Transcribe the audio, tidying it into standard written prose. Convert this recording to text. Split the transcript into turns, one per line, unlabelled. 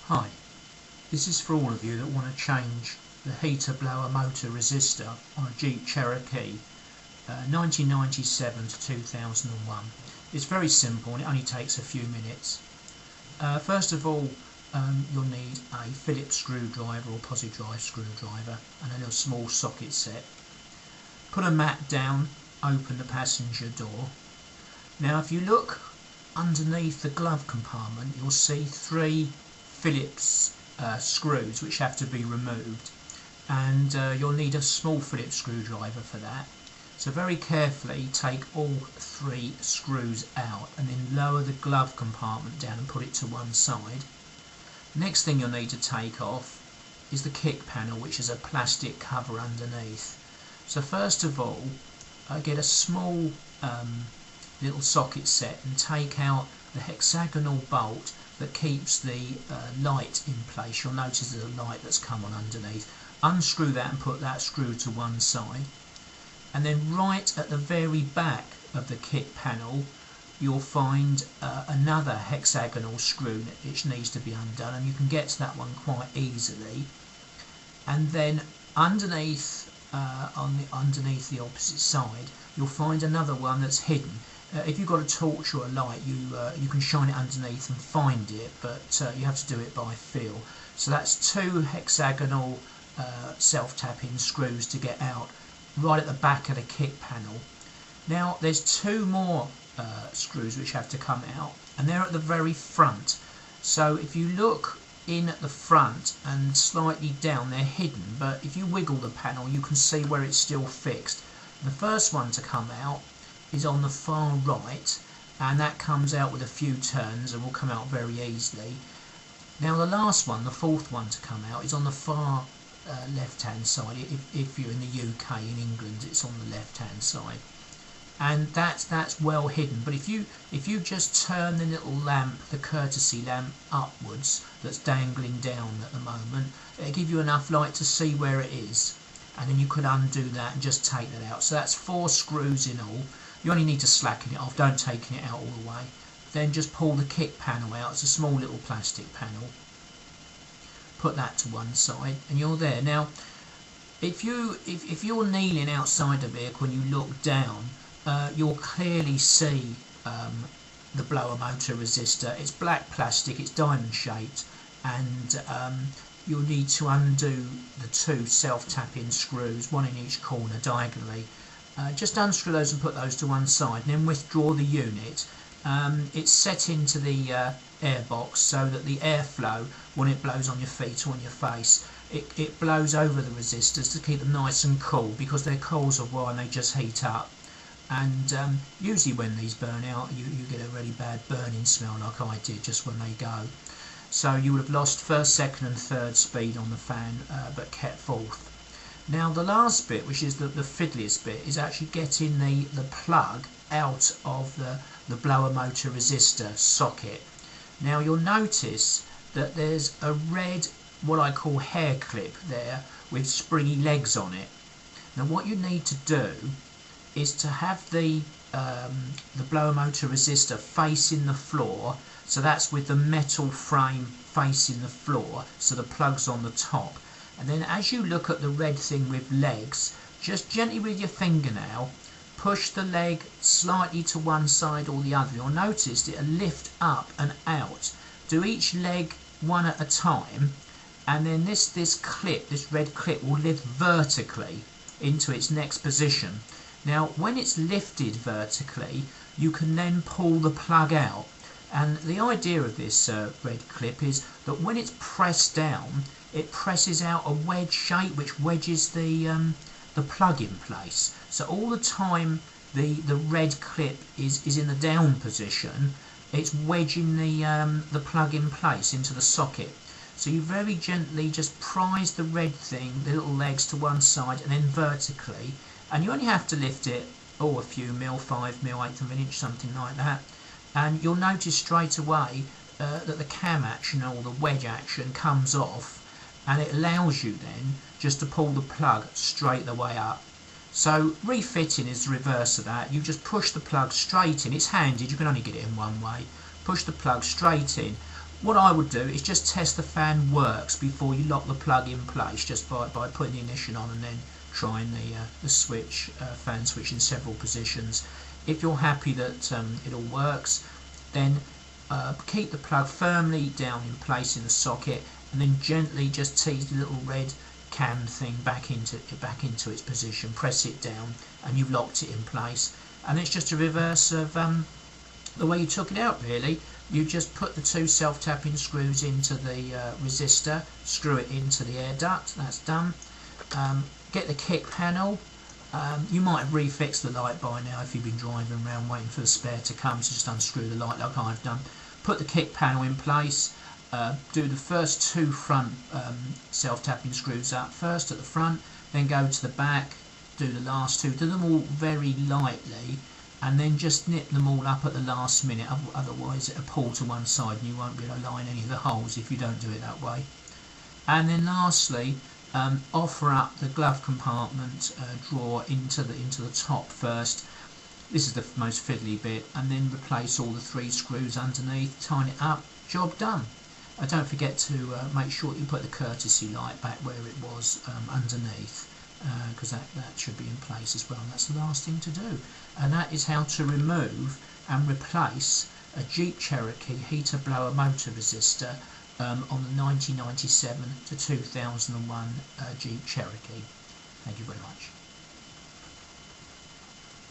Hi, this is for all of you that want to change the heater blower motor resistor on a Jeep Cherokee 1997 to 2001. It's very simple and it only takes a few minutes. First of all, you'll need a Phillips screwdriver or posi drive screwdriver and a little small socket set. Put a mat down, open the passenger door. Now if you look underneath the glove compartment, you'll see three Phillips screws which have to be removed, and you'll need a small Phillips screwdriver for that. So very carefully take all three screws out and then lower the glove compartment down and put it to one side. Next thing you'll need to take off is the kick panel, which is a plastic cover underneath. So first of all, get a small little socket set and take out the hexagonal bolt that keeps the light in place. You'll notice there's a light that's come on underneath. Unscrew that and put that screw to one side, and then right at the very back of the kick panel you'll find another hexagonal screw which needs to be undone, and you can get to that one quite easily. And then underneath underneath the opposite side you'll find another one that's hidden. If you've got a torch or a light, you can shine it underneath and find it, but you have to do it by feel. So that's two hexagonal self-tapping screws to get out right at the back of the kick panel. Now there's two more screws which have to come out, and they're at the very front. So if you look in at the front and slightly down, they're hidden, but if you wiggle the panel you can see where it's still fixed. The first one to come out is on the far right, and that comes out with a few turns and will come out very easily. Now the last one, the fourth one to come out, is on the far left hand side. If you're in the UK, in England, it's on the left hand side, and that's well hidden. But if you just turn the little lamp, the courtesy lamp, upwards, that's dangling down at the moment, it'll give you enough light to see where it is, and then you could undo that and just take that out. So that's four screws in all. You only need to slacken it off, don't take it out all the way. Then just pull the kick panel out. It's a small little plastic panel. Put that to one side and you're there. Now if you're kneeling outside the vehicle and you look down, you'll clearly see the blower motor resistor. It's black plastic, it's diamond shaped, and you'll need to undo the two self-tapping screws, one in each corner diagonally. Just unscrew those and put those to one side, and then withdraw the unit. It's set into the air box so that the airflow, when it blows on your feet or on your face, it blows over the resistors to keep them nice and cool, because they're coils of wire and they just heat up. And usually when these burn out you get a really bad burning smell, like I did just when they go. So you would have lost first, second and third speed on the fan, but kept fourth. Now the last bit, which is the fiddliest bit, is actually getting the plug out of the blower motor resistor socket. Now you'll notice that there's a red, what I call hair clip there, with springy legs on it. Now what you need to do is to have the blower motor resistor facing the floor, so that's with the metal frame facing the floor, so the plug's on the top. And then as you look at the red thing with legs, just gently with your fingernail push the leg slightly to one side or the other. You'll notice it'll lift up and out. Do each leg one at a time, and then this red clip will lift vertically into its next position. Now when it's lifted vertically you can then pull the plug out, and the idea of this red clip is that when it's pressed down it presses out a wedge shape which wedges the plug in place. So all the time the red clip is in the down position, it's wedging the plug in place into the socket. So you very gently just prise the red thing, the little legs, to one side and then vertically, and you only have to lift it a few mil, 5 mil, 1/8 of an inch, something like that, and you'll notice straight away that the cam action or the wedge action comes off, and it allows you then just to pull the plug straight the way up. So refitting is the reverse of that. You just push the plug straight in. It's handed, you can only get it in one way. Push the plug straight in. What I would do is just test the fan works before you lock the plug in place, just by putting the ignition on and then trying the switch, fan switch in several positions. If you're happy that it all works, then keep the plug firmly down in place in the socket, and then gently just tease the little red can thing back into its position. Press it down, and you've locked it in place. And it's just a reverse of the way you took it out, really. You just put the two self-tapping screws into the resistor, screw it into the air duct. That's done. Get the kick panel. You might have refixed the light by now if you've been driving around waiting for the spare to come, so just unscrew the light like I've done. Put the kick panel in place. Do the first two front self-tapping screws up, first at the front, then go to the back, do the last two. Do them all very lightly, and then just nip them all up at the last minute, otherwise it'll pull to one side and you won't be able to line any of the holes if you don't do it that way. And then lastly, offer up the glove compartment drawer into the top first. This is the most fiddly bit, and then replace all the three screws underneath, tighten it up, job done. Don't forget to make sure you put the courtesy light back where it was underneath, because that should be in place as well, and that's the last thing to do. And that is how to remove and replace a Jeep Cherokee heater blower motor resistor on the 1997 to 2001 Jeep Cherokee. Thank you very much.